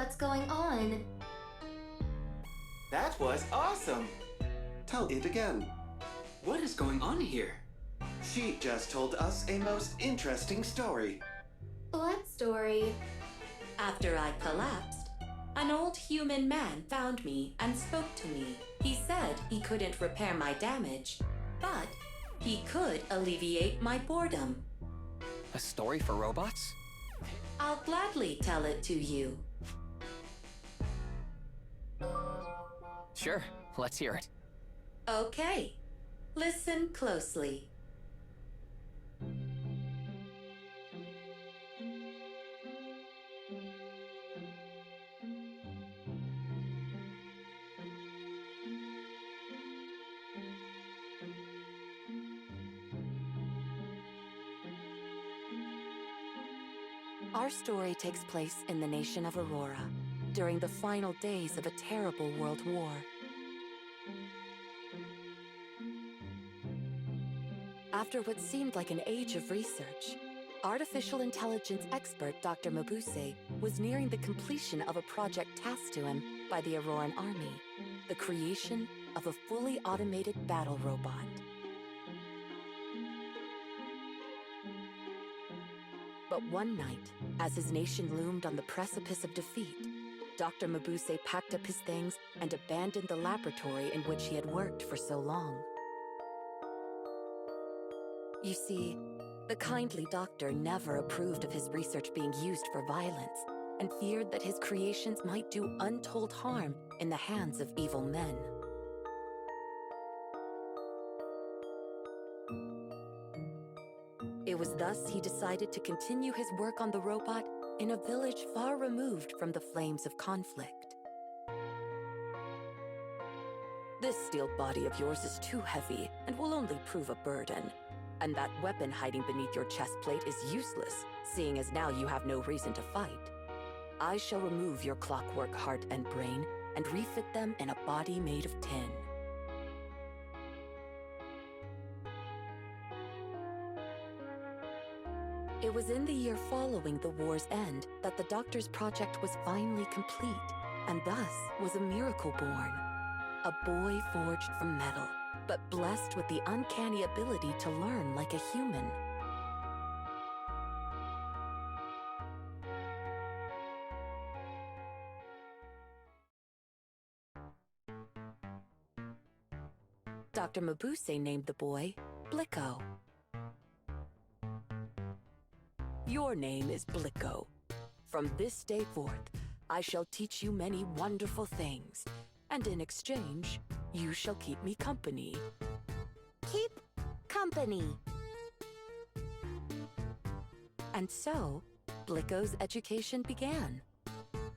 what's going on. That was awesome! Tell it again. What is going on here? She just told us a most interesting story. What story? After I collapsed, an old human man found me and spoke to me. He said he couldn't repair my damage, but he could alleviate my boredom. A story for robots? I'll gladly tell it to you. Sure, let's hear it. Okay, listen closely. Our story takes place in the nation of Aurora, during the final days of a terrible world war. After what seemed like an age of research, artificial intelligence expert Dr. Mabuse was nearing the completion of a project tasked to him by the Auroran army, the creation of a fully automated battle robot. But one night, as his nation loomed on the precipice of defeat, Dr. Mabuse packed up his things and abandoned the laboratory in which he had worked for so long. You see, the kindly doctor never approved of his research being used for violence and feared that his creations might do untold harm in the hands of evil men. It was thus he decided to continue his work on the robot in a village far removed from the flames of conflict. This steel body of yours is too heavy and will only prove a burden. And that weapon hiding beneath your chest plate is useless, seeing as now you have no reason to fight. I shall remove your clockwork heart and brain and refit them in a body made of tin. It was in the year following the war's end that the doctor's project was finally complete, and thus was a miracle born. A boy forged from metal, but blessed with the uncanny ability to learn like a human. Dr. Mabuse named the boy Blicko. Your name is Blicko. From this day forth, I shall teach you many wonderful things, and in exchange, you shall keep me company. Keep company. And so, Blicko's education began.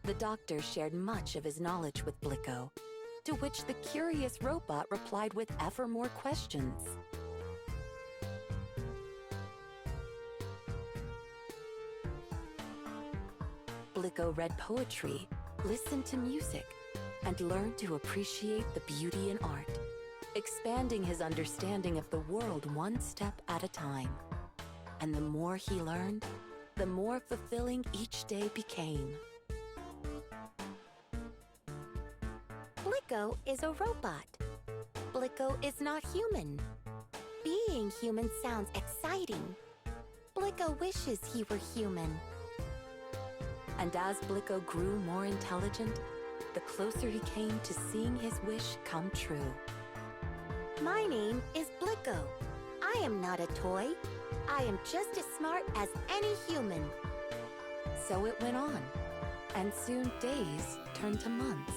The doctor shared much of his knowledge with Blicko, to which the curious robot replied with ever more questions. Blicko read poetry, listened to music, and learned to appreciate the beauty in art, expanding his understanding of the world one step at a time. And the more he learned, the more fulfilling each day became. Blicko is a robot. Blicko is not human. Being human sounds exciting. Blicko wishes he were human. And as Blicko grew more intelligent, the closer he came to seeing his wish come true. My name is Blicko. I am not a toy. I am just as smart as any human. So it went on, and soon days turned to months.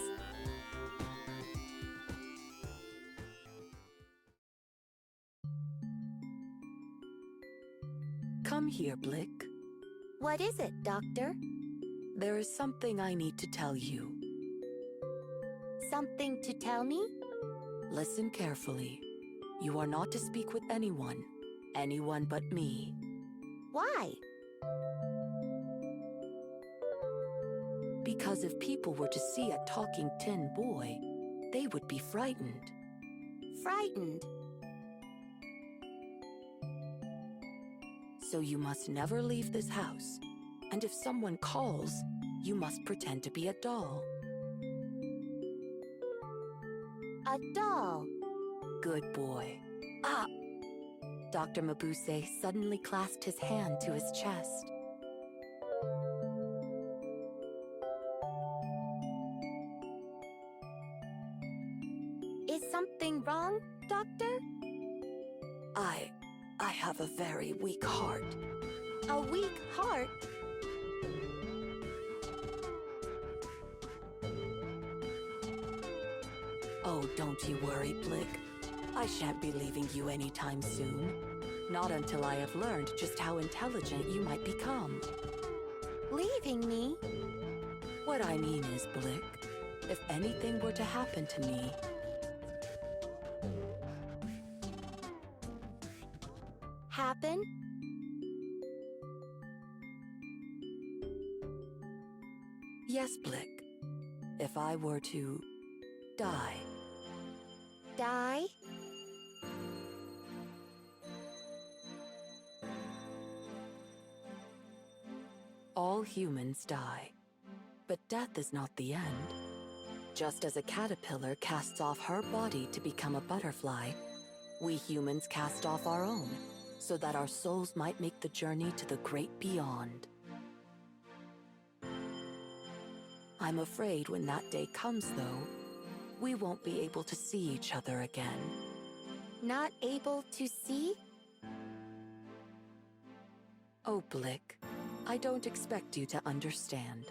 Come here, Blick. What is it, Doctor? There is something I need to tell you. Something to tell me? Listen carefully. You are not to speak with anyone but me. Why? Because if people were to see a talking tin boy, they would be frightened. Frightened? So you must never leave this house. And if someone calls, you must pretend to be a doll. A doll. Good boy. Ah! Dr. Mabuse suddenly clasped his hand to his chest. Is something wrong, Doctor? I have a very weak heart. A weak heart? Oh, don't you worry, Blick. I shan't be leaving you anytime soon. Not until I have learned just how intelligent you might become. Leaving me? What I mean is, Blick, if anything were to happen to me... Happen? Yes, Blick. If I were to... die. Die? All humans die. But death is not the end. Just as a caterpillar casts off her body to become a butterfly, we humans cast off our own, so that our souls might make the journey to the great beyond. I'm afraid when that day comes, though, we won't be able to see each other again. Not able to see? Oh, Blick, I don't expect you to understand.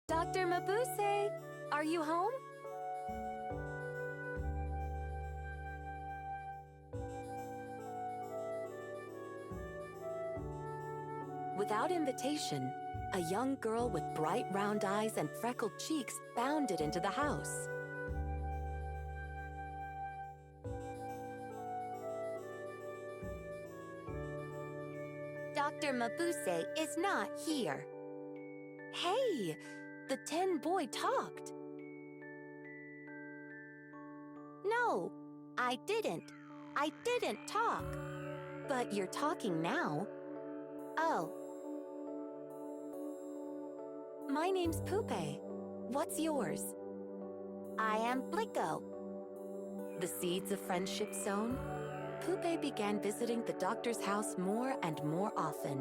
Dr. Mabuse, are you home? Without invitation, a young girl with bright round eyes and freckled cheeks bounded into the house. Dr. Mabuse is not here. Hey, the tin boy talked. No, I didn't. I didn't talk. But you're talking now. Oh, My name's Pupe. What's yours? I am Blicko. The seeds of friendship sown, Pupe began visiting the doctor's house more and more often.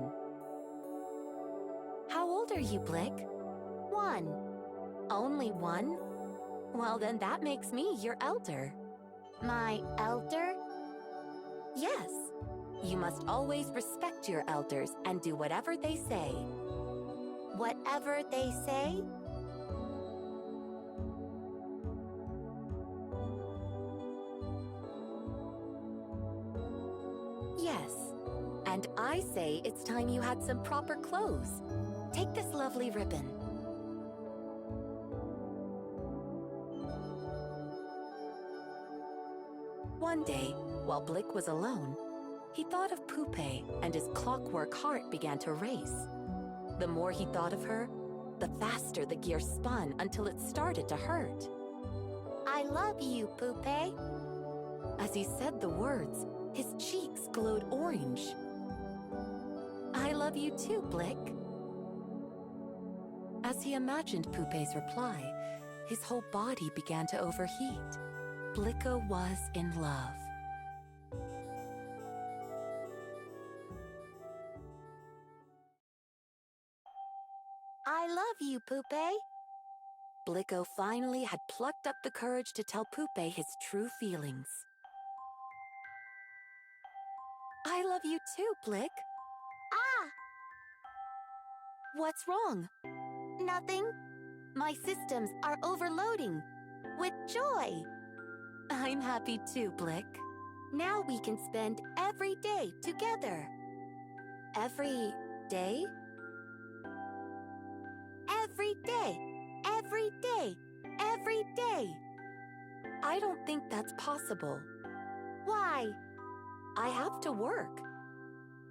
How old are you, Blick? 1. Only 1? Well, then that makes me your elder. My elder? Yes. You must always respect your elders and do whatever they say. Whatever they say? Yes. And I say it's time you had some proper clothes. Take this lovely ribbon. One day, while Blick was alone, he thought of Pupe and his clockwork heart began to race. The more he thought of her, the faster the gear spun until it started to hurt. I love you, Pupe. As he said the words, his cheeks glowed orange. I love you too, Blick. As he imagined Pupe's reply, his whole body began to overheat. Blicko was in love. I love you, Pupe. Blicko finally had plucked up the courage to tell Pupe his true feelings. I love you too, Blick. Ah! What's wrong? Nothing. My systems are overloading with joy. I'm happy too, Blick. Now we can spend every day together. Every day? Every day. Every day. Every day. I don't think that's possible. Why? I have to work.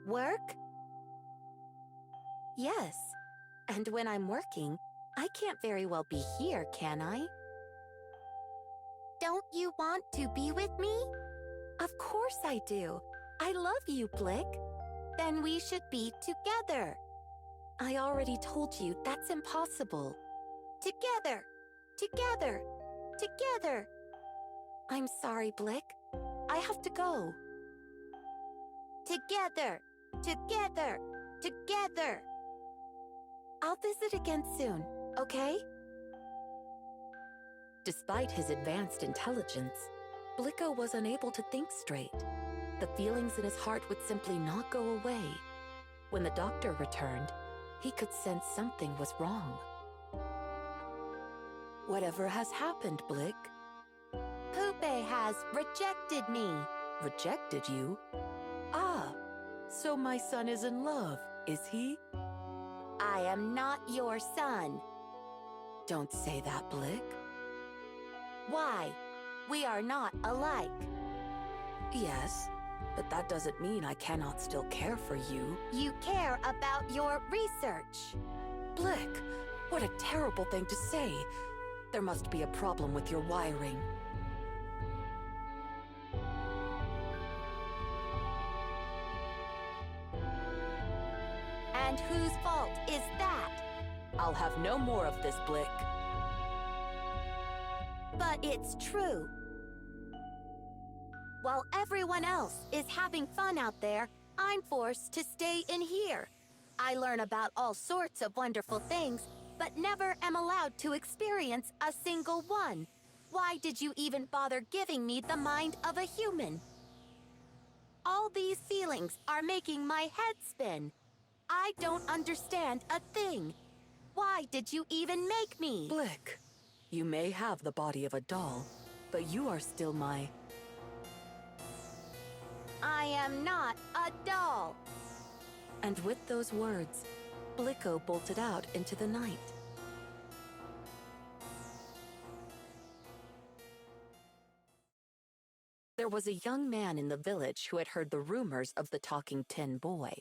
Work? Yes. And when I'm working, I can't very well be here, can I? Don't you want to be with me? Of course I do. I love you, Blick. Then we should be together. I already told you that's impossible. Together. Together. Together. I'm sorry, Blick. I have to go. Together. Together. Together. I'll visit again soon, okay? Despite his advanced intelligence, Blicko was unable to think straight. The feelings in his heart would simply not go away. When the doctor returned, he could sense something was wrong. Whatever has happened, Blick? Poopé has rejected me. Rejected you? Ah, so my son is in love, is he? I am not your son. Don't say that, Blick. Why? We are not alike. Yes, but that doesn't mean I cannot still care for you. You care about your research. Blick, what a terrible thing to say. There must be a problem with your wiring. And whose fault is that? I'll have no more of this, Blick. But it's true. While everyone else is having fun out there, I'm forced to stay in here. I learn about all sorts of wonderful things, but never am allowed to experience a single one. Why did you even bother giving me the mind of a human? All these feelings are making my head spin. I don't understand a thing. Why did you even make me? Blick, you may have the body of a doll, but you are still my... I am not a doll. And with those words, Blicko bolted out into the night. There was a young man in the village who had heard the rumors of the talking tin boy.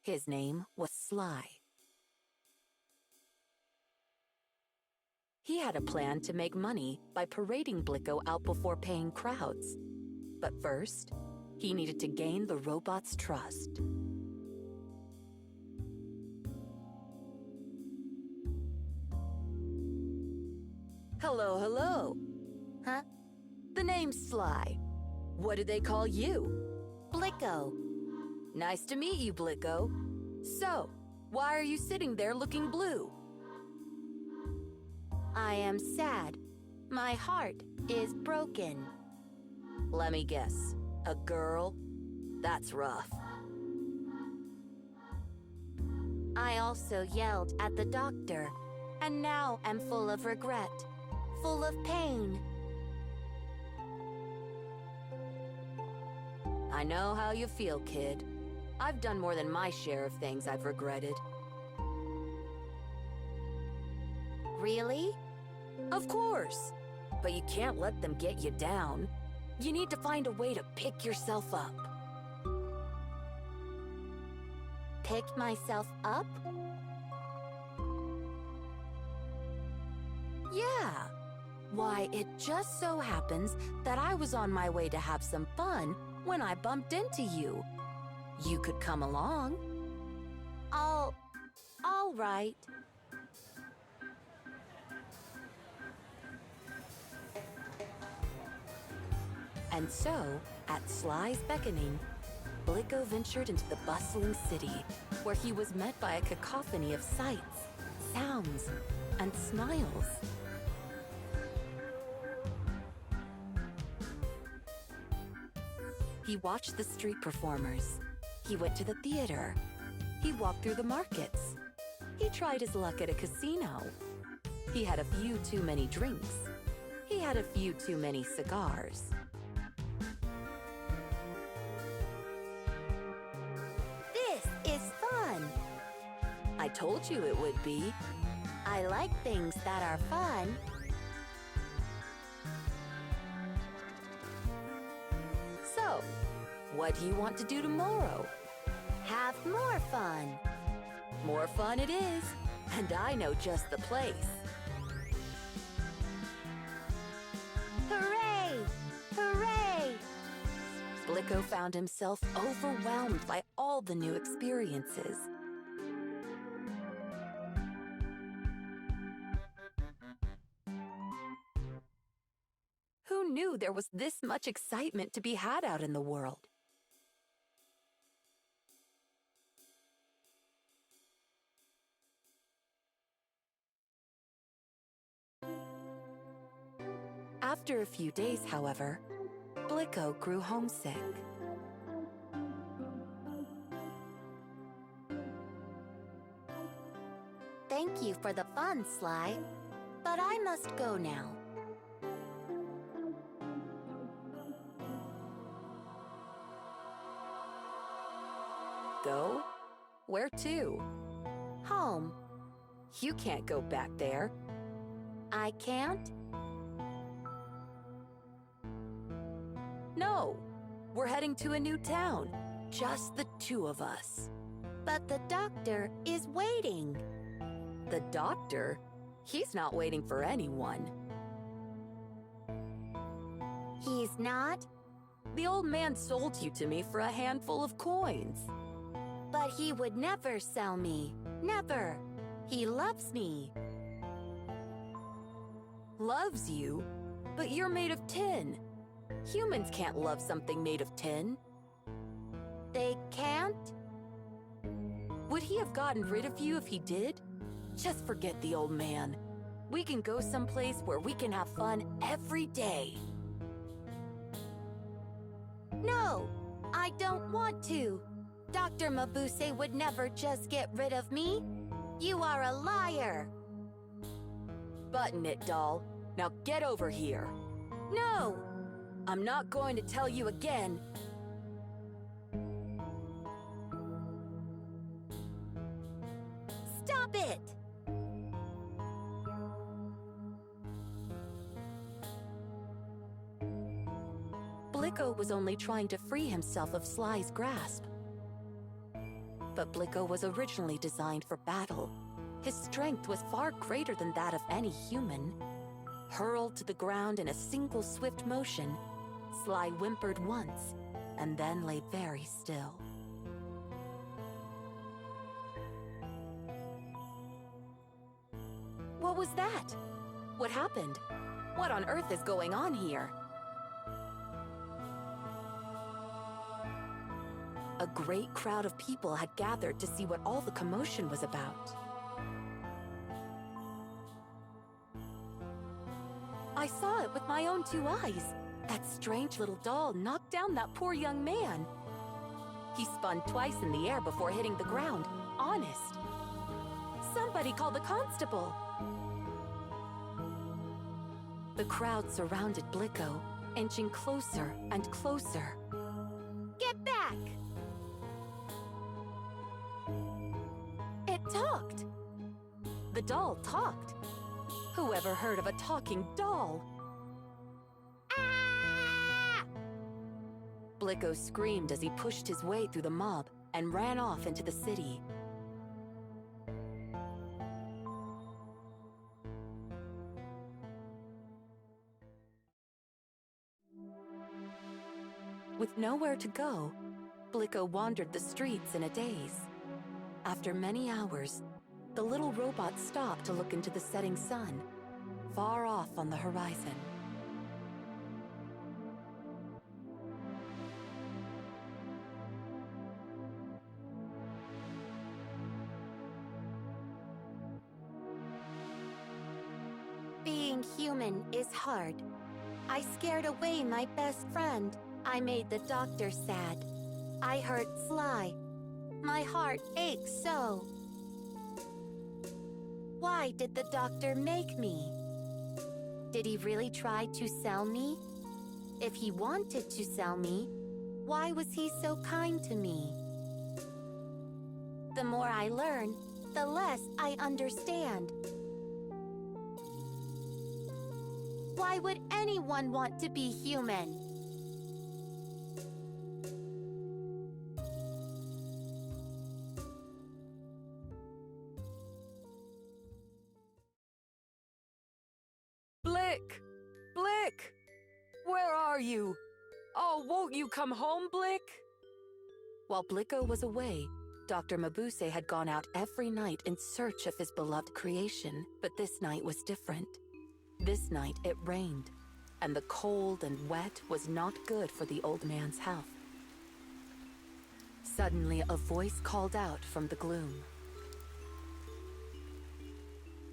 His name was Sly. He had a plan to make money by parading Blicko out before paying crowds. But first, he needed to gain the robot's trust. Hello, hello. Huh? The name's Sly. What do they call you? Blicko. Nice to meet you, Blicko. So, why are you sitting there looking blue? I am sad. My heart is broken. Let me guess. A girl? That's rough. I also yelled at the doctor, and now am full of regret, full of pain. I know how you feel, kid. I've done more than my share of things I've regretted. Really? Of course! But you can't let them get you down. You need to find a way to pick yourself up. Pick myself up? Yeah. Why, it just so happens that I was on my way to have some fun when I bumped into you. You could come along. All right. And so, at Sly's beckoning, Blicko ventured into the bustling city, where he was met by a cacophony of sights, sounds, and smiles. He watched the street performers. He went to the theater. He walked through the markets. He tried his luck at a casino. He had a few too many drinks. He had a few too many cigars. This is fun. I told you it would be. I like things that are fun. So, what do you want to do tomorrow? Have more fun. More fun it is, and I know just the place. Hooray! Blicko found himself overwhelmed by all the new experiences. Who knew there was this much excitement to be had out in the world? After a few days, however, Blicko grew homesick. Thank you for the fun, Sly. But I must go now. Go? Where to? Home. You can't go back there. I can't? No, we're heading to a new town. Just the two of us. But the doctor is waiting. The doctor? He's not waiting for anyone. He's not? The old man sold you to me for a handful of coins. But he would never sell me. Never. He loves me. Loves you? But you're made of tin. Humans can't love something made of tin. They can't? Would he have gotten rid of you if he did? Just forget the old man. We can go someplace where we can have fun every day. No, I don't want to. Dr. Mabuse would never just get rid of me. You are a liar. Button it, doll. Now get over here. No! I'm not going to tell you again. Stop it! Blicko was only trying to free himself of Sly's grasp. But Blicko was originally designed for battle. His strength was far greater than that of any human. Hurled to the ground in a single swift motion, Sly whimpered once, and then lay very still. What was that? What happened? What on earth is going on here? A great crowd of people had gathered to see what all the commotion was about. I saw it with my own two eyes. That strange little doll knocked down that poor young man. He spun twice in the air before hitting the ground. Honest. Somebody call the constable. The crowd surrounded Blicko, inching closer and closer. Get back! It talked. The doll talked. Whoever heard of a talking doll? Ah! Blicko screamed as he pushed his way through the mob and ran off into the city. With nowhere to go, Blicko wandered the streets in a daze. After many hours, the little robot stopped to look into the setting sun, far off on the horizon. Being human is hard. I scared away my best friend. I made the doctor sad. I hurt Sly. My heart aches so. Why did the doctor make me? Did he really try to sell me? If he wanted to sell me, why was he so kind to me? The more I learn, the less I understand. Why would anyone want to be human? Blick! Blick! Where are you? Oh, won't you come home, Blick? While Blicko was away, Dr. Mabuse had gone out every night in search of his beloved creation, but this night was different. This night it rained, and the cold and wet was not good for the old man's health. Suddenly, a voice called out from the gloom.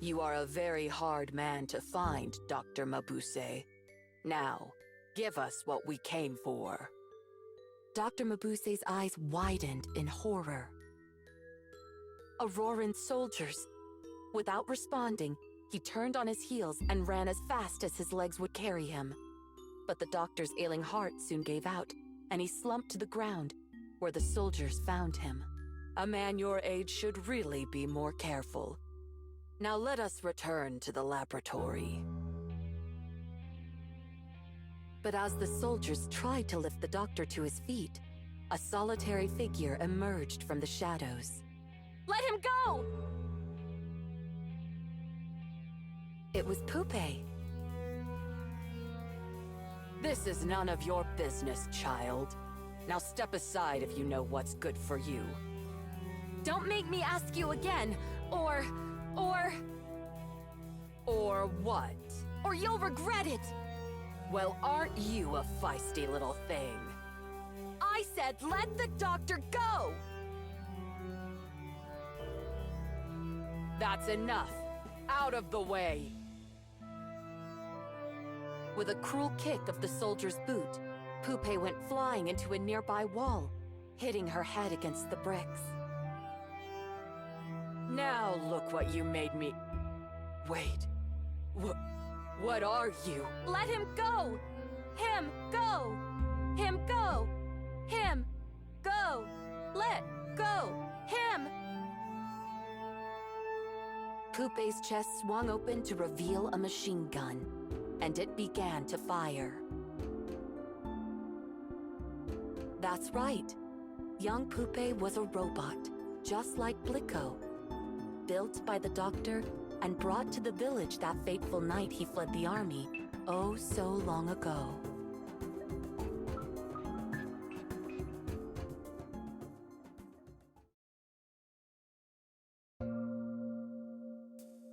You are a very hard man to find, Dr. Mabuse. Now, give us what we came for. Dr. Mabuse's eyes widened in horror. Auroran soldiers. Without responding, he turned on his heels and ran as fast as his legs would carry him. But the doctor's ailing heart soon gave out, and he slumped to the ground, where the soldiers found him. A man your age should really be more careful. Now let us return to the laboratory. But as the soldiers tried to lift the doctor to his feet, a solitary figure emerged from the shadows. Let him go! It was Pupe. This is none of your business, child. Now step aside if you know what's good for you. Don't make me ask you again, or what? Or you'll regret it! Well, aren't you a feisty little thing? I said let the doctor go! That's enough. Out of the way. With a cruel kick of the soldier's boot, Pupe went flying into a nearby wall, hitting her head against the bricks. Now look what you made me... Wait. What are you? Let him go! Him go! Him go! Him go! Let go! Him! Pupe's chest swung open to reveal a machine gun, and it began to fire. That's right. Young Pupe was a robot, just like Blicko. Built by the doctor and brought to the village that fateful night he fled the army, oh so long ago.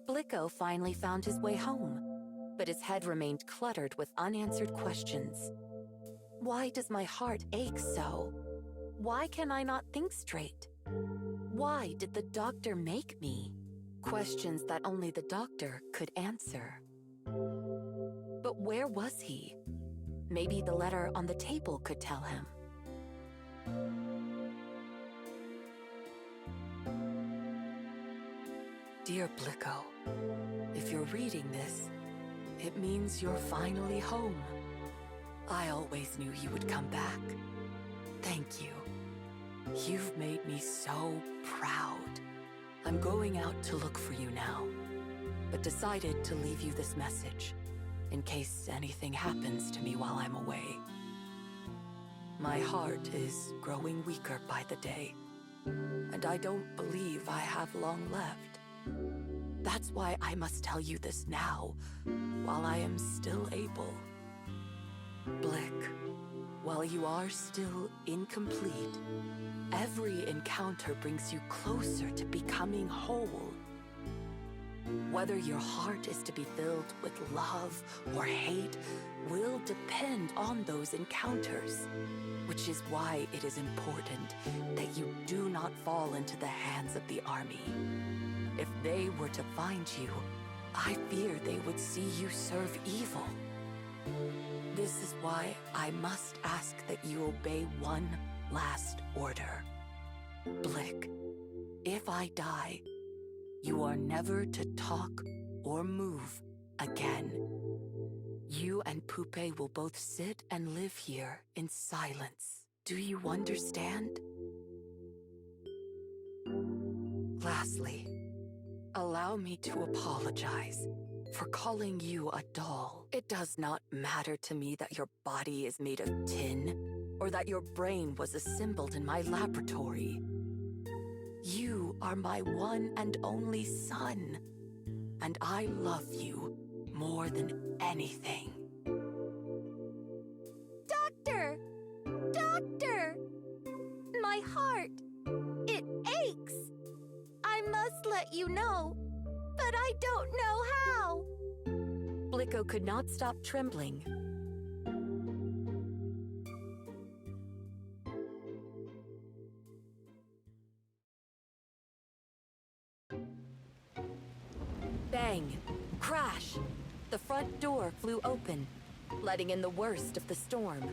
Blicko finally found his way home, but his head remained cluttered with unanswered questions. Why does my heart ache so? Why can I not think straight? Why did the doctor make me? Questions that only the doctor could answer. But where was he? Maybe the letter on the table could tell him. Dear Blicko, if you're reading this, it means you're finally home. I always knew you would come back. Thank you. You've made me so proud. I'm going out to look for you now, but decided to leave you this message, in case anything happens to me while I'm away. My heart is growing weaker by the day, and I don't believe I have long left. That's why I must tell you this now, while I am still able. Blick, while you are still incomplete, every encounter brings you closer to becoming whole. Whether your heart is to be filled with love or hate will depend on those encounters, which is why it is important that you do not fall into the hands of the army. If they were to find you, I fear they would see you serve evil. This is why I must ask that you obey one last order. Blick, if I die, you are never to talk or move again. You and Pupe will both sit and live here in silence. Do you understand? Lastly, allow me to apologize for calling you a doll. It does not matter to me that your body is made of tin, or that your brain was assembled in my laboratory. You are my one and only son, and I love you more than anything. Doctor! let you know, but I don't know how. Blicko could not stop trembling. Bang! Crash! The front door flew open, letting in the worst of the storm.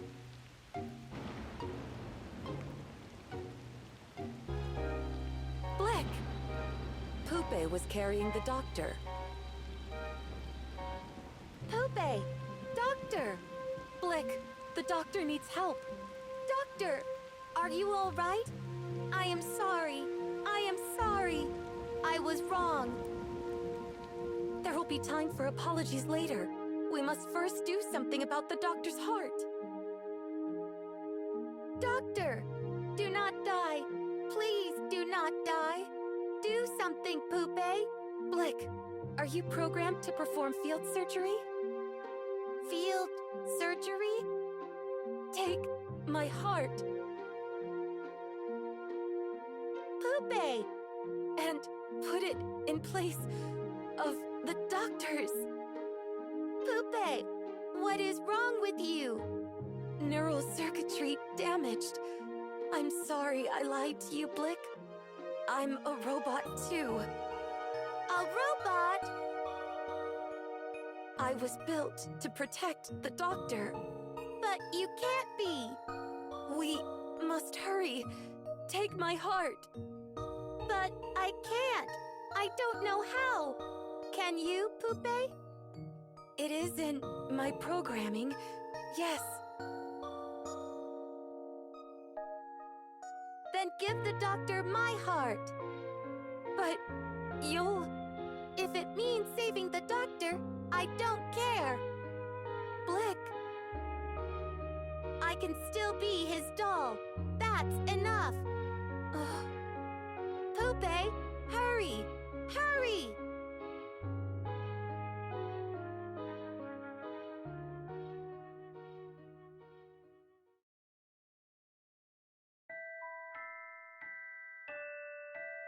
Blick! Pupe was carrying the doctor. Pupe! Doctor! Blick, the doctor needs help. Doctor! Are you all right? I am sorry. I am sorry. I was wrong. There will be time for apologies later. We must first do something about the doctor's heart. Doctor! Do not die. Please do not die. Do something, Pupe. Blick, are you programmed to perform field surgery? Field surgery? Take my heart. Pupe! And put it in place of the doctor's. Pupe! What is wrong with you? Neural circuitry damaged. I'm sorry I lied to you, Blick. I'm a robot too. A robot? I was built to protect the doctor. But you can't be. We must hurry. Take my heart. But I can't. I don't know how. Can you, Pupe? It is in my programming. Yes. Then give the doctor my heart. But you'll... If it means saving the doctor, I don't care. Blick. I can still be his doll. That's enough. Pupe, hurry! Hurry!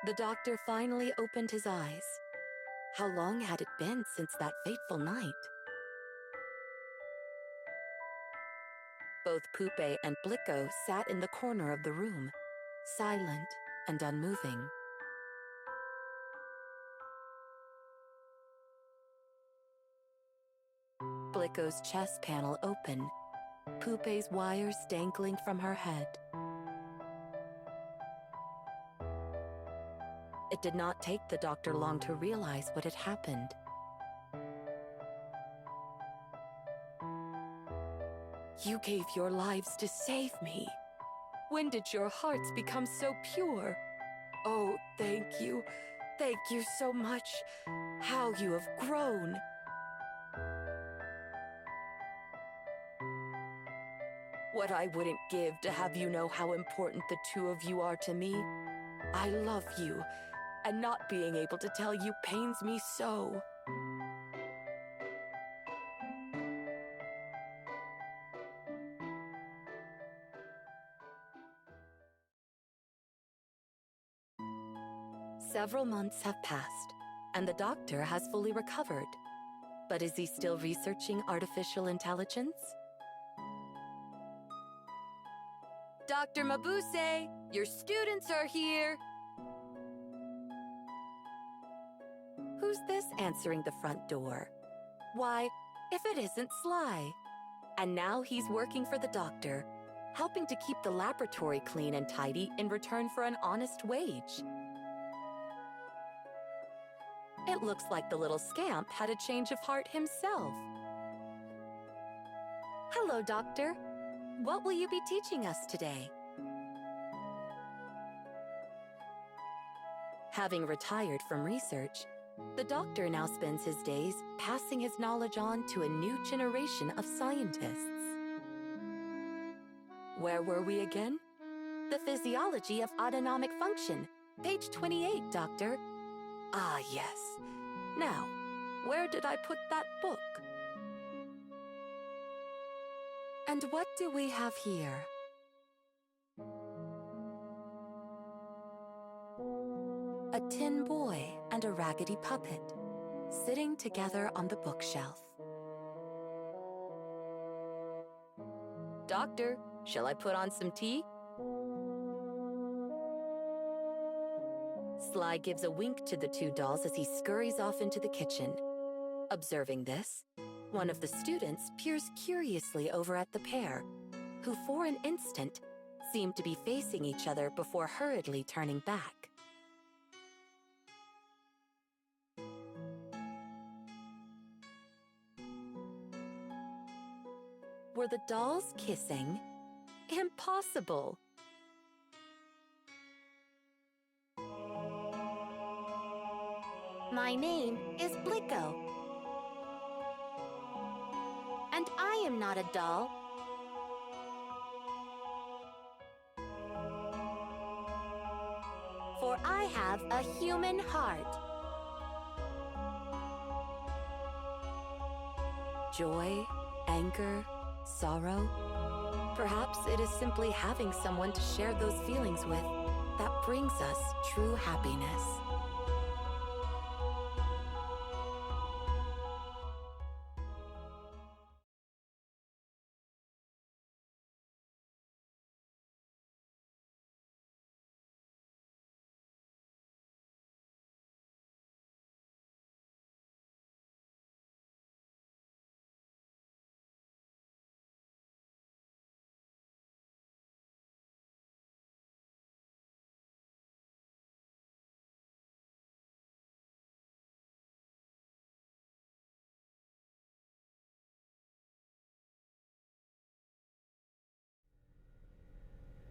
The doctor finally opened his eyes. How long had it been since that fateful night? Both Pupe and Blicko sat in the corner of the room, silent and unmoving. Blicko's chest panel open, Pupe's wires dangling from her head. It did not take the doctor long to realize what had happened. You gave your lives to save me. When did your hearts become so pure? Oh, thank you. Thank you so much. How you have grown. What I wouldn't give to have you know how important the two of you are to me. I love you, and not being able to tell you pains me so. Several months have passed, and the doctor has fully recovered. But is he still researching artificial intelligence? Dr. Mabuse, your students are here! Who's this answering the front door? Why, if it isn't Sly. And now he's working for the doctor, helping to keep the laboratory clean and tidy in return for an honest wage. It looks like the little scamp had a change of heart himself. Hello, Doctor. What will you be teaching us today? Having retired from research, the doctor now spends his days passing his knowledge on to a new generation of scientists. Where were we again? The physiology of autonomic function, page 28, Doctor. Ah, yes. Now, where did I put that book? And what do we have here? A tin boy and a raggedy puppet, sitting together on the bookshelf. Doctor, shall I put on some tea? Sly gives a wink to the two dolls as he scurries off into the kitchen. Observing this, one of the students peers curiously over at the pair, who for an instant seemed to be facing each other before hurriedly turning back. Were the dolls kissing? Impossible! My name is Blicko. And I am not a doll. For I have a human heart. Joy, anger, sorrow. Perhaps it is simply having someone to share those feelings with that brings us true happiness.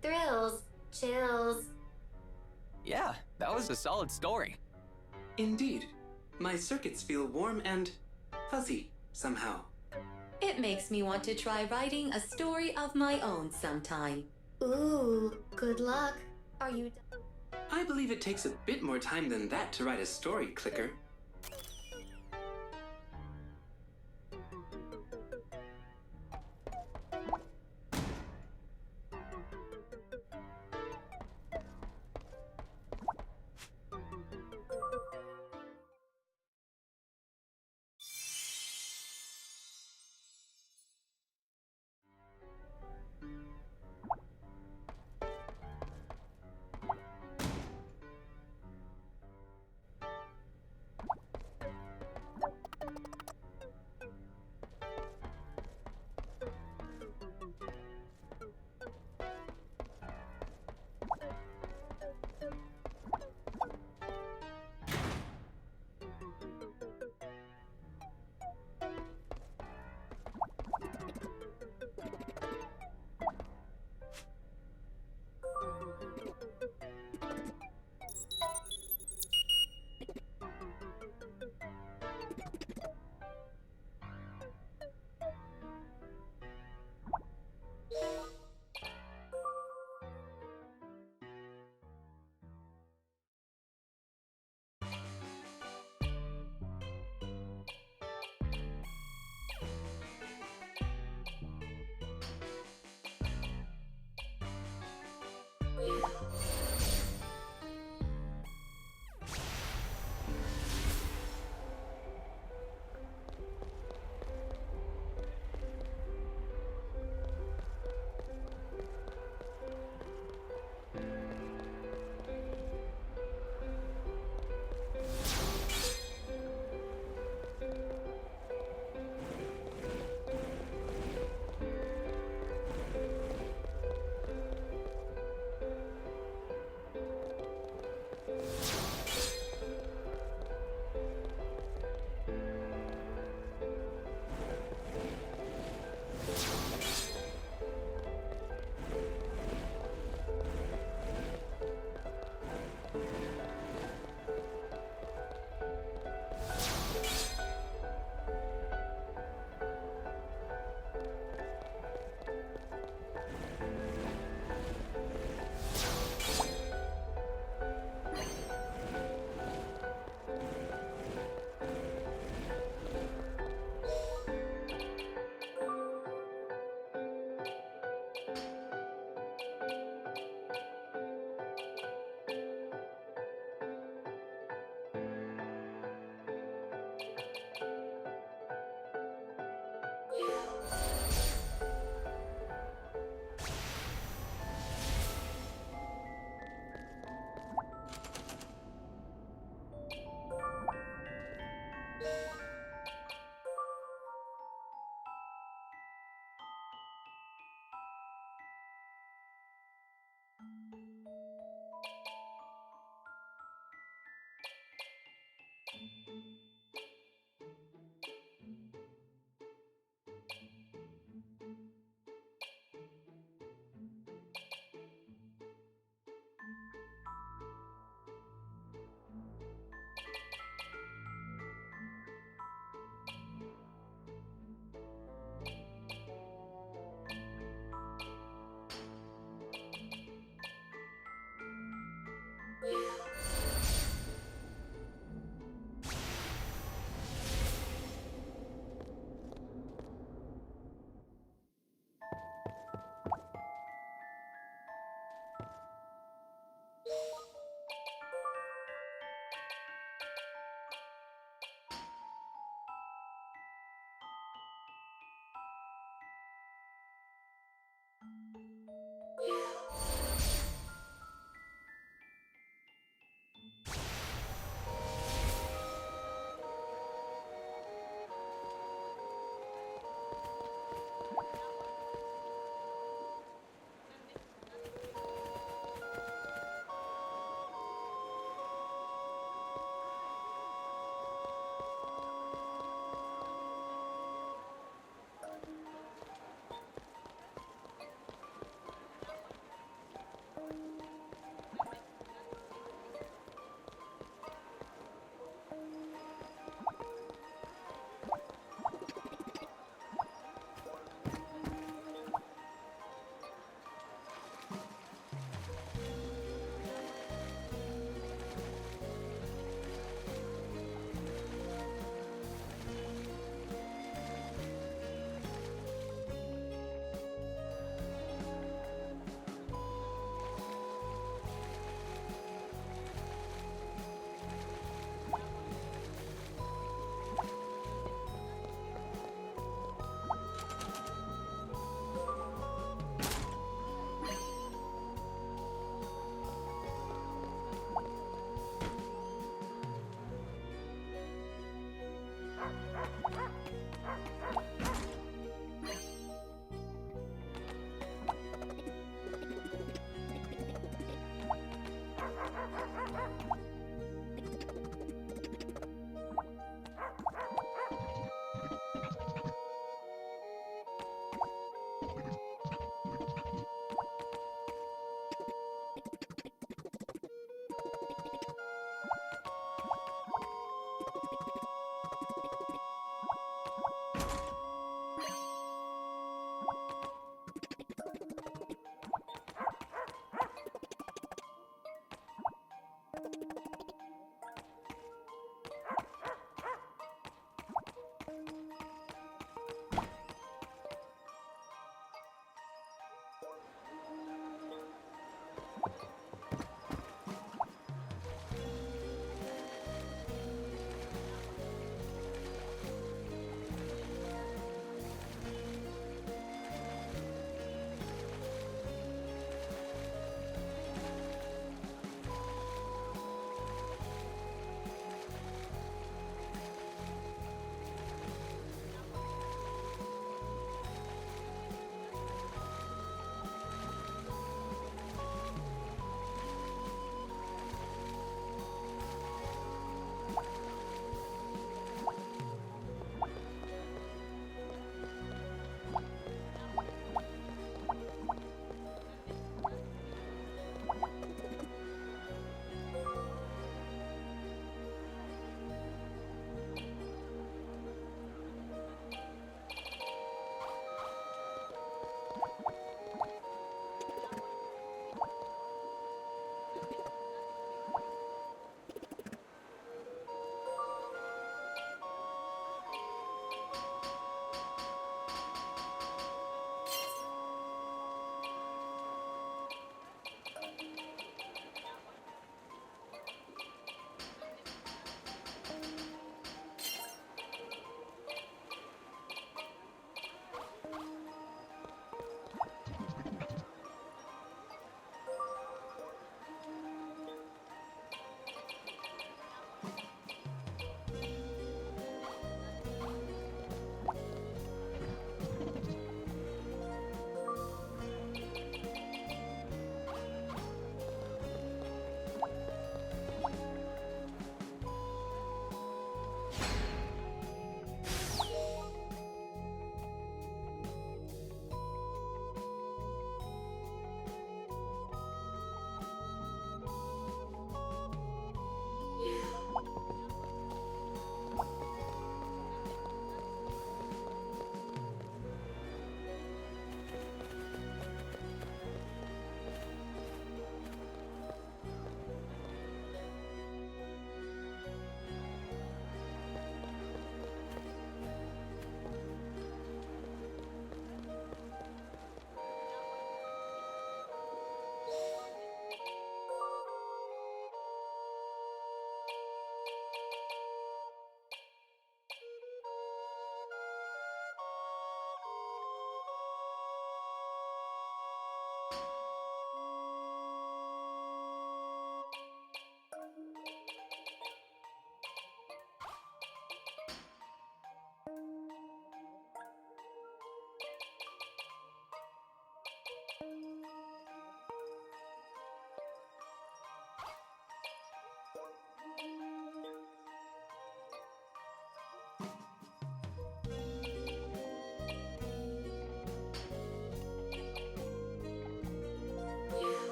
Thrills, chills. Yeah, that was a solid story. Indeed. My circuits feel warm and fuzzy somehow. It makes me want to try writing a story of my own sometime. Ooh, good luck. Are you I believe it takes a bit more time than that to write a story, Clicker.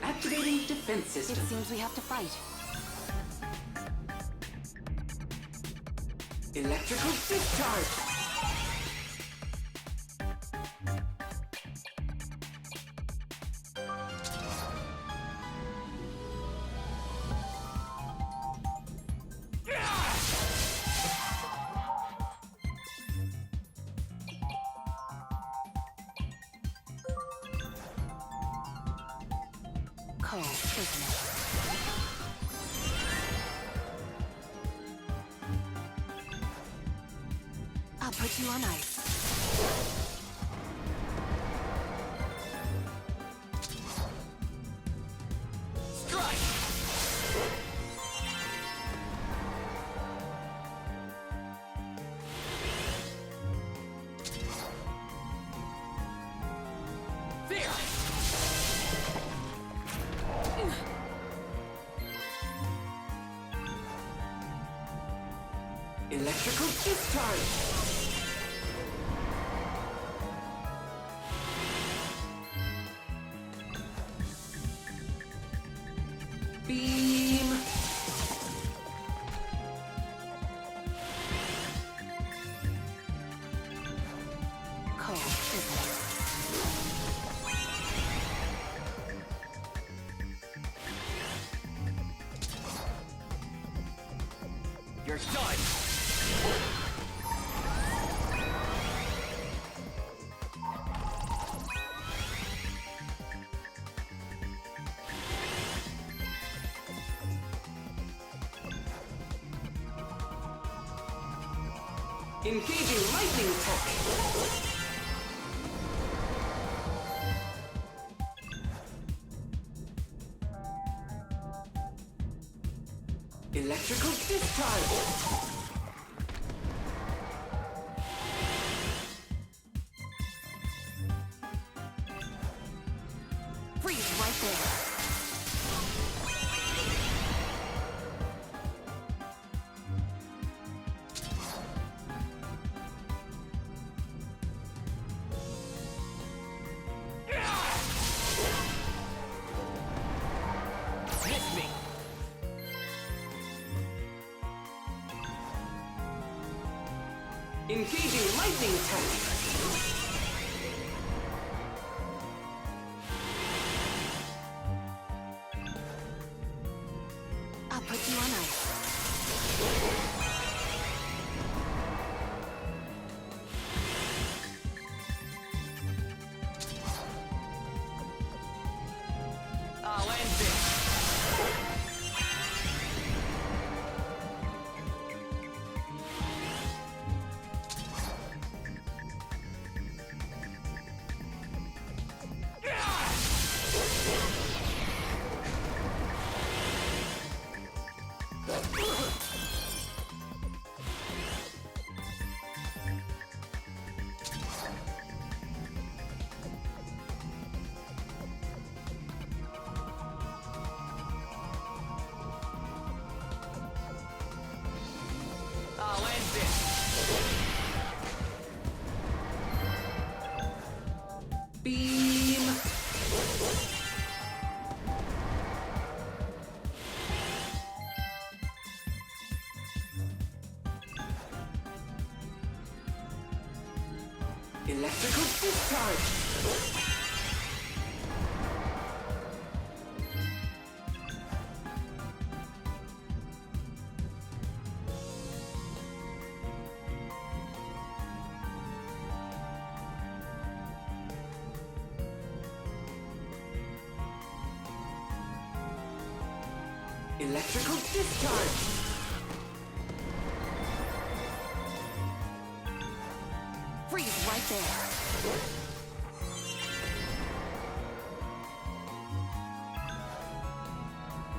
Activating defense system. It seems we have to fight. Electrical discharge. Cold, isn't it? I'll put you on ice. Strike! There! Electrical discharge. Beam. Cold, isn't it? You're done! Engaging lightning attack. Electrical discharge. Freeze right there. Hit me! Engaging lightning attack. I'll put you on ice. I'll end this! I'll end this! Beam. Electrical discharge! Electrical discharge! Freeze right there.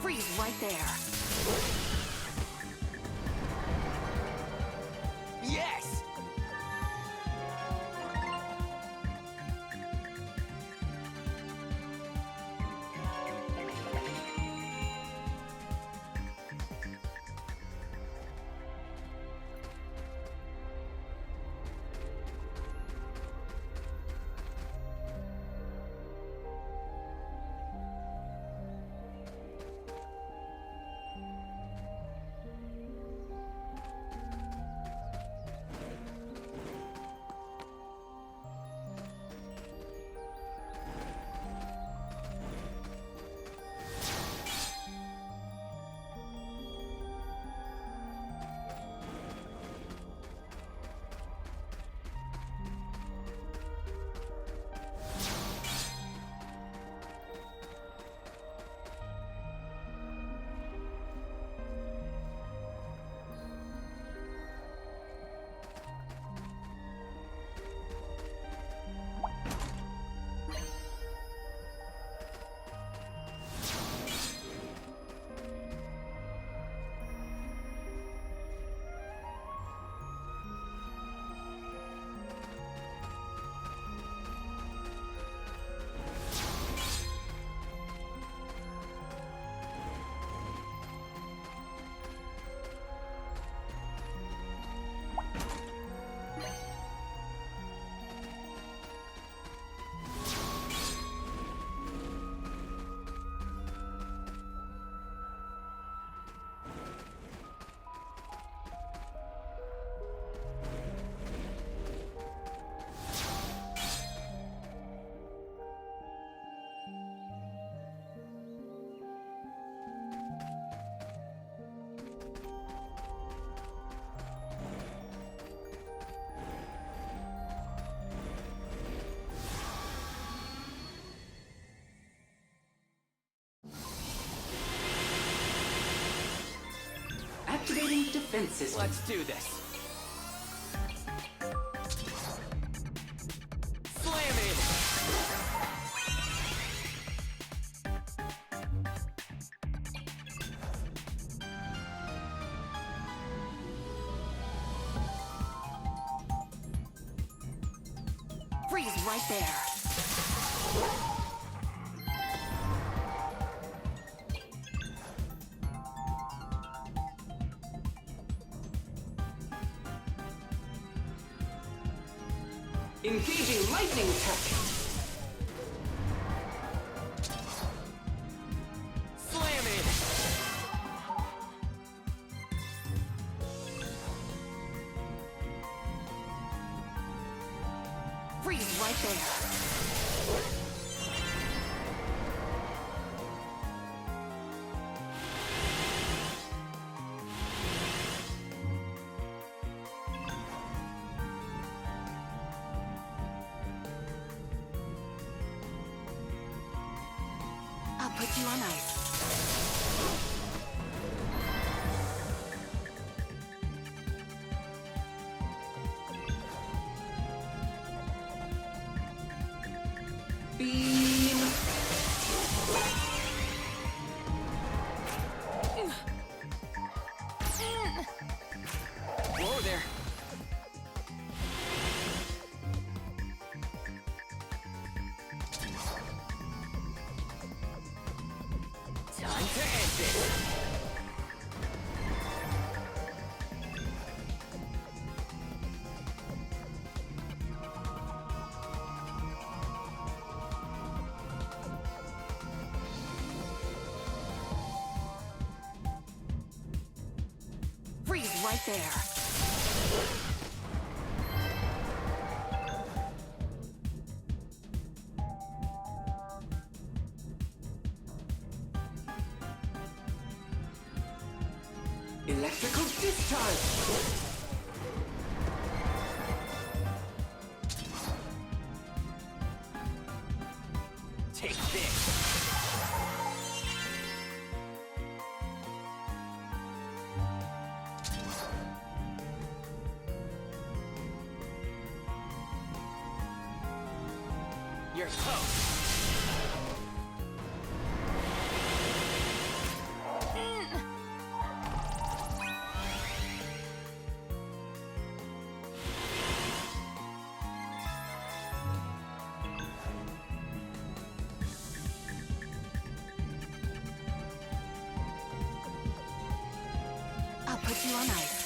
Freeze right there. Yes! Activating defense system. Let's do this. Slam it! Freeze right there. Engaging lightning attack. Slam it! Freeze right there. I'll put you on ice. Beam. Whoa there! Time to end this! Freeze right there. Electrical discharge! Take this. You're toast. I'll put you on ice.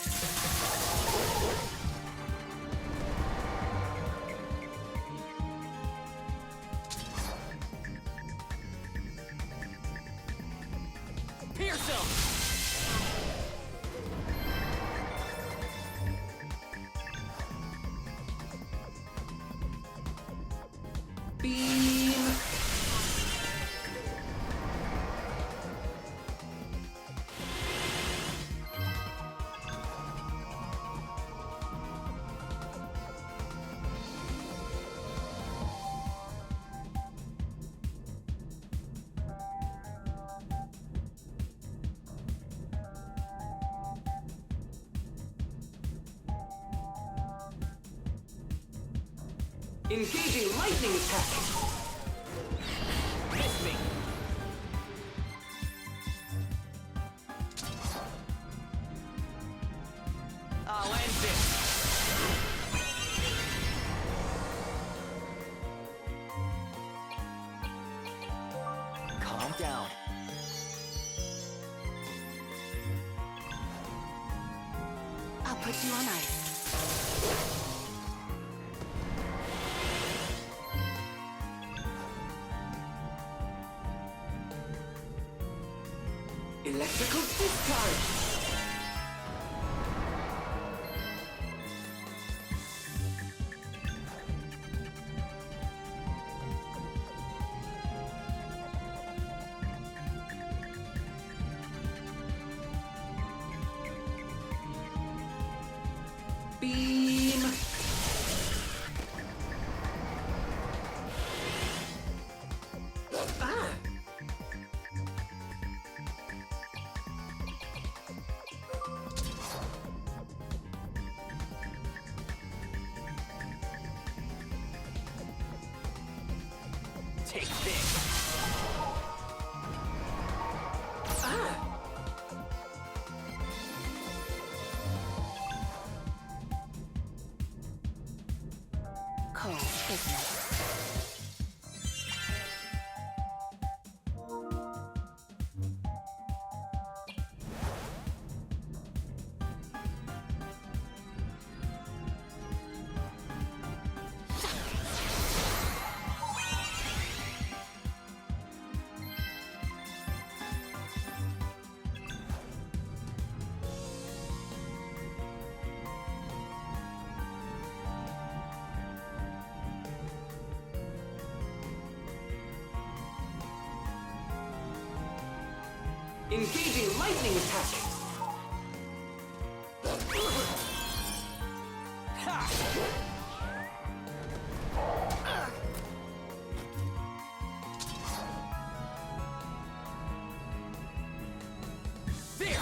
Pierce him! Beam! Engaging lightning attack! Miss me! I'll end this! Calm down. I'll put you on ice. Electrical discharge! Beam! Ah! Take this! Ah! Cold, isn't it? Engaging lightning attack! Ha! There!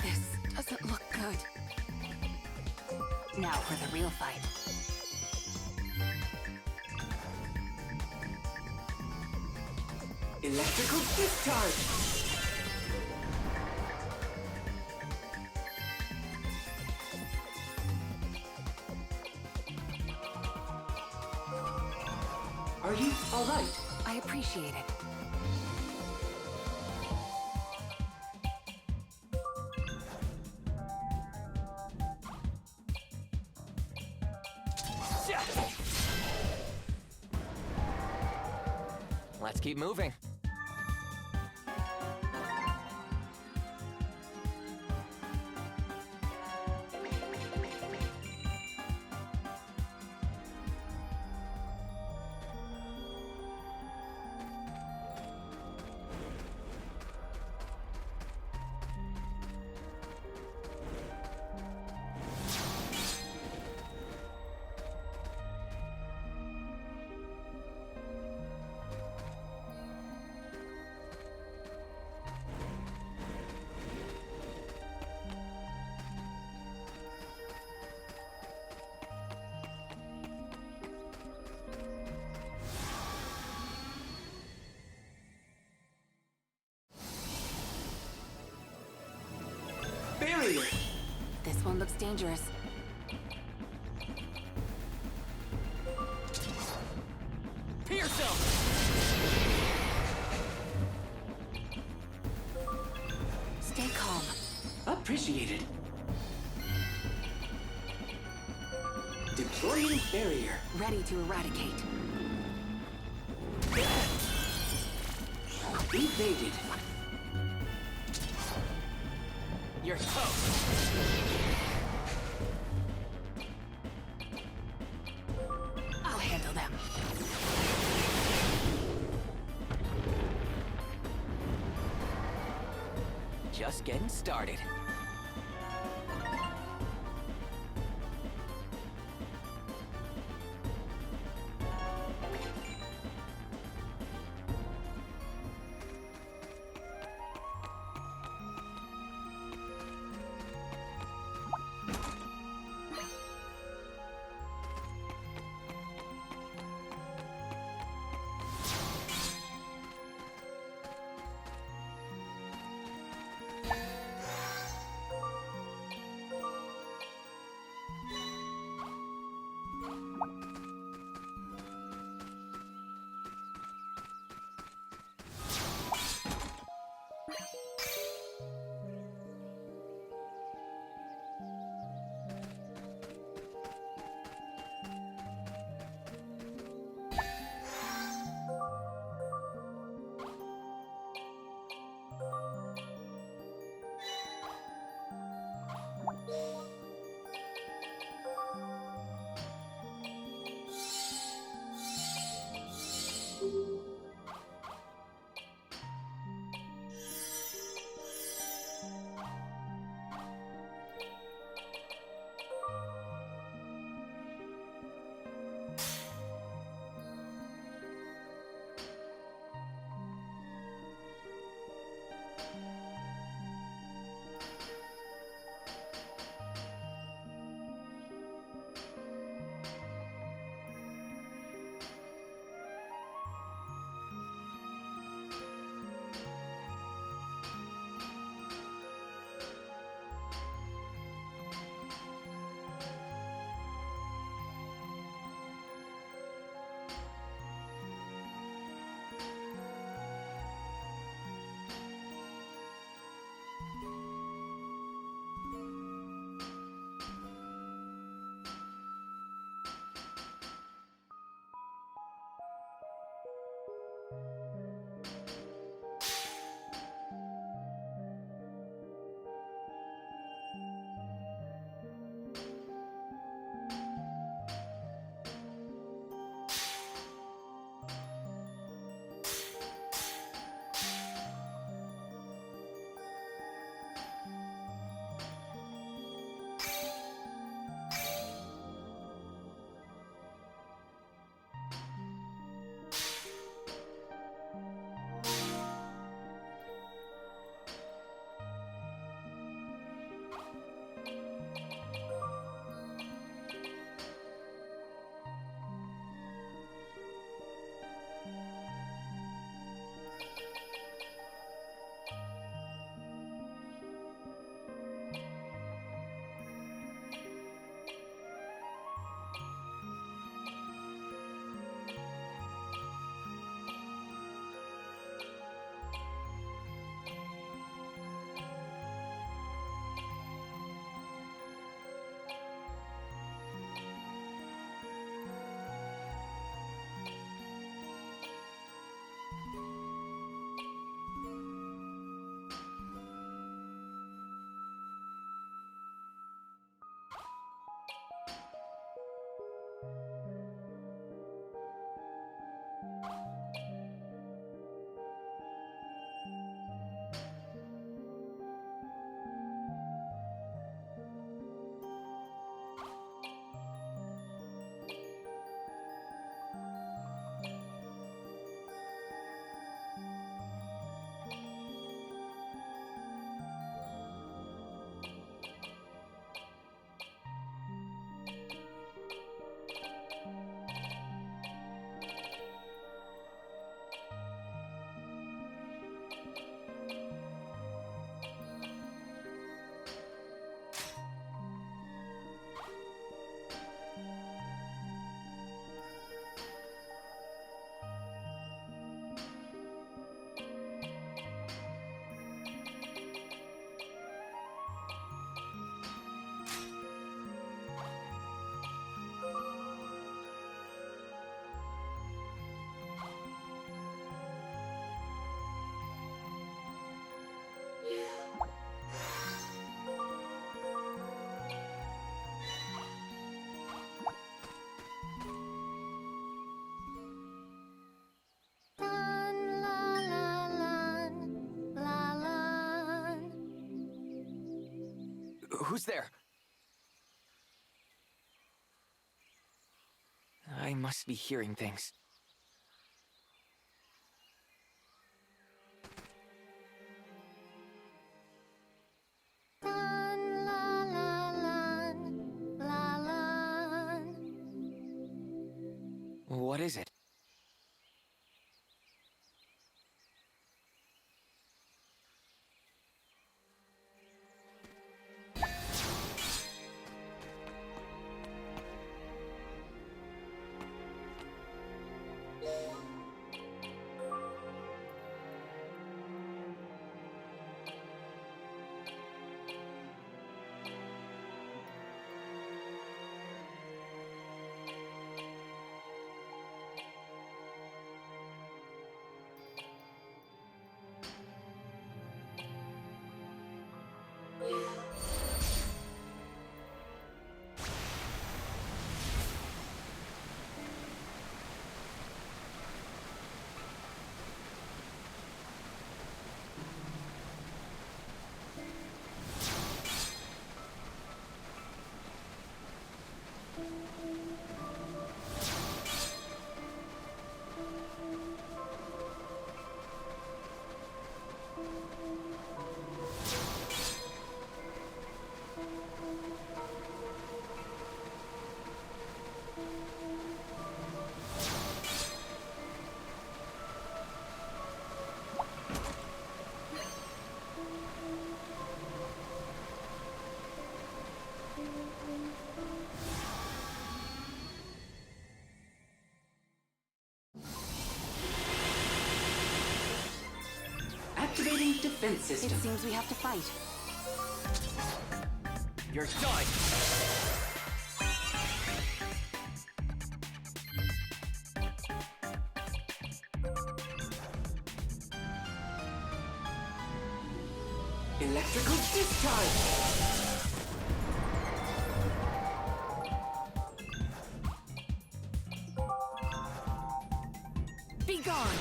This doesn't look good. Now for the real fight. Electrical discharge! Are you all right? I appreciate it. Let's keep moving. zone looks dangerous. Pierce him! Stay calm. Appreciated. Deploying barrier. Ready to eradicate. Evaded. You're toast! I'll handle them. Just getting started. Who's there? I must be hearing things. Dun, la, la, lun, la, lun. What is it? Activating defense It system. seems we have to fight. You're done! Electrical discharge. Be gone!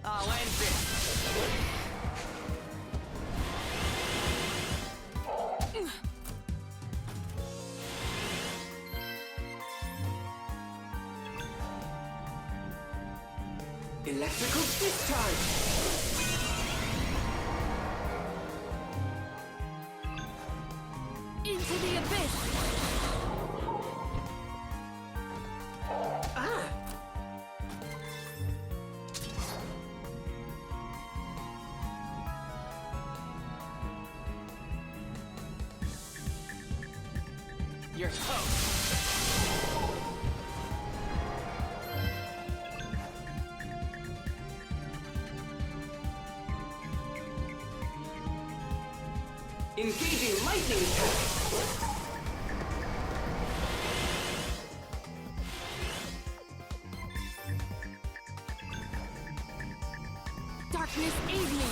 I'll end this! Electrical discharge. Into the abyss! Ah! You're toast! Engaging lightning attack. Darkness aid me!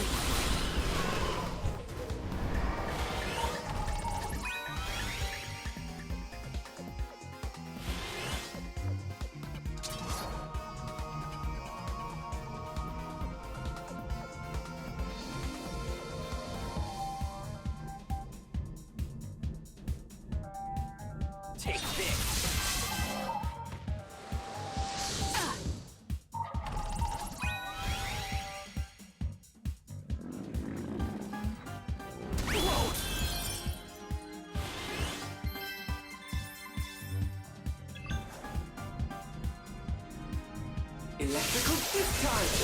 Take this! Whoa! Electrical discharge.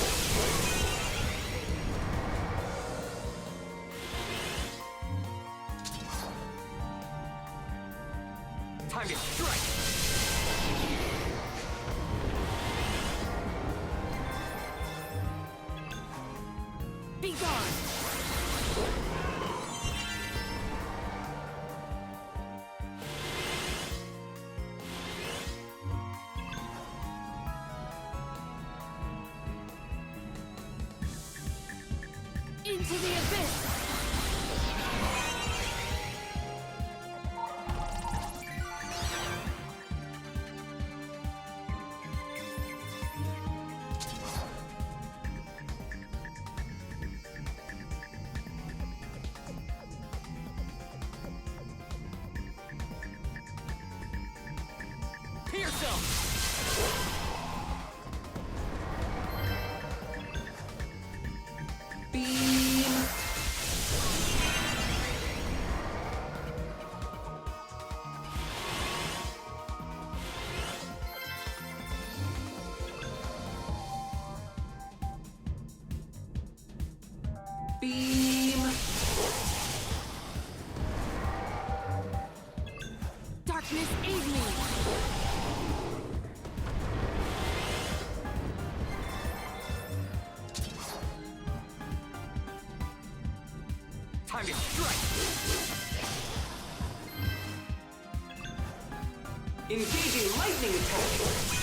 Time to strike! Be gone! Into the abyss! Beam! Darkness, aid me! Time to strike! Engaging lightning attack!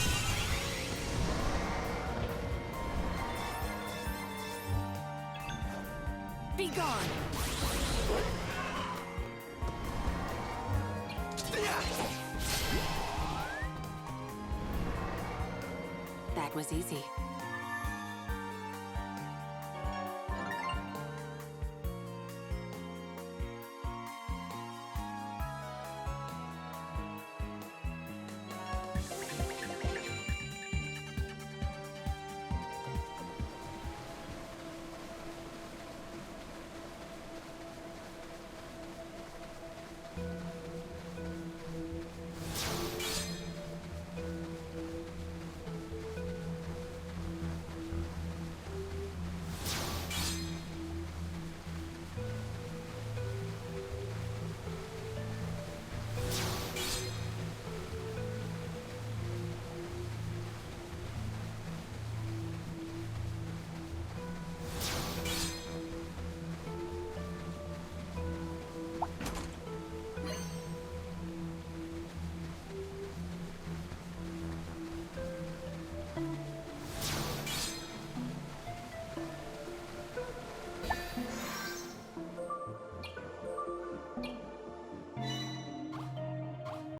Be gone! That was easy.